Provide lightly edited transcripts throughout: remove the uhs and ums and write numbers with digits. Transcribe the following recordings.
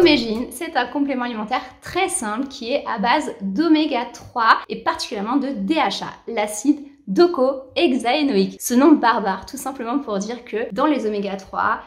Omegine, c'est un complément alimentaire très simple qui est à base d'oméga 3 et particulièrement de DHA, l'acide docosahexaénoïque. Ce nom barbare, tout simplement pour dire que dans les oméga 3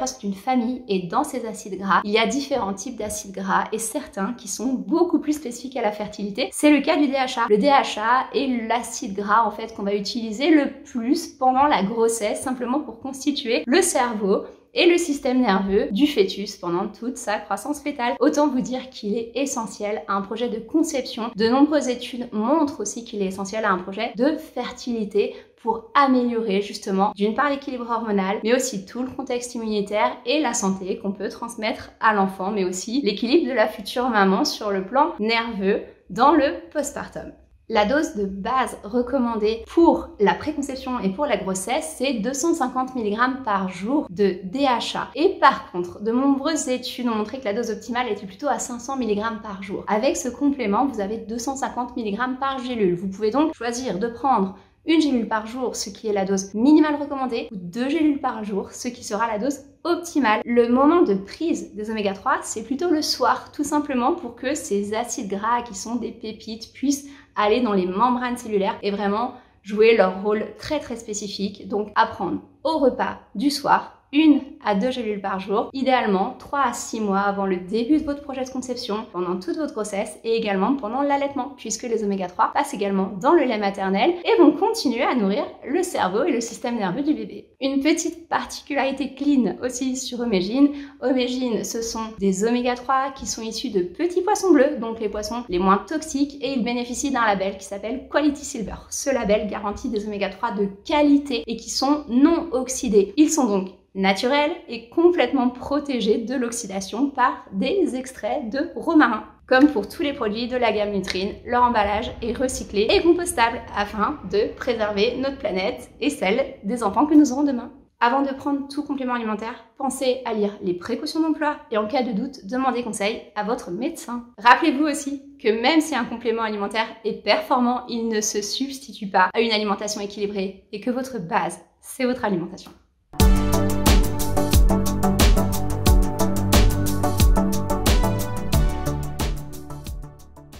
sont une famille et dans ces acides gras, il y a différents types d'acides gras et certains qui sont beaucoup plus spécifiques à la fertilité. C'est le cas du DHA. Le DHA est l'acide gras en fait qu'on va utiliser le plus pendant la grossesse, simplement pour constituer le cerveau et le système nerveux du fœtus pendant toute sa croissance fœtale. Autant vous dire qu'il est essentiel à un projet de conception. De nombreuses études montrent aussi qu'il est essentiel à un projet de fertilité pour améliorer justement d'une part l'équilibre hormonal, mais aussi tout le contexte immunitaire et la santé qu'on peut transmettre à l'enfant, mais aussi l'équilibre de la future maman sur le plan nerveux dans le postpartum. La dose de base recommandée pour la préconception et pour la grossesse, c'est 250 mg par jour de DHA. Et par contre, de nombreuses études ont montré que la dose optimale était plutôt à 500 mg par jour. Avec ce complément, vous avez 250 mg par gélule. Vous pouvez donc choisir de prendre une gélule par jour, ce qui est la dose minimale recommandée, ou 2 gélules par jour, ce qui sera la dose optimale. Le moment de prise des oméga 3, c'est plutôt le soir, tout simplement pour que ces acides gras qui sont des pépites puissent aller dans les membranes cellulaires et vraiment jouer leur rôle très spécifique. Donc à prendre au repas du soir, 1 à 2 gélules par jour, idéalement 3 à 6 mois avant le début de votre projet de conception, pendant toute votre grossesse et également pendant l'allaitement, puisque les oméga 3 passent également dans le lait maternel et vont continuer à nourrir le cerveau et le système nerveux du bébé. Une petite particularité clean aussi sur Omegine. Omegine, ce sont des oméga 3 qui sont issus de petits poissons bleus, donc les poissons les moins toxiques, et ils bénéficient d'un label qui s'appelle Quality Silver. Ce label garantit des oméga 3 de qualité et qui sont non oxydés. Ils sont donc naturel et complètement protégé de l'oxydation par des extraits de romarin. Comme pour tous les produits de la gamme Nutrine, leur emballage est recyclé et compostable afin de préserver notre planète et celle des enfants que nous aurons demain. Avant de prendre tout complément alimentaire, pensez à lire les précautions d'emploi et en cas de doute, demandez conseil à votre médecin. Rappelez-vous aussi que même si un complément alimentaire est performant, il ne se substitue pas à une alimentation équilibrée et que votre base, c'est votre alimentation.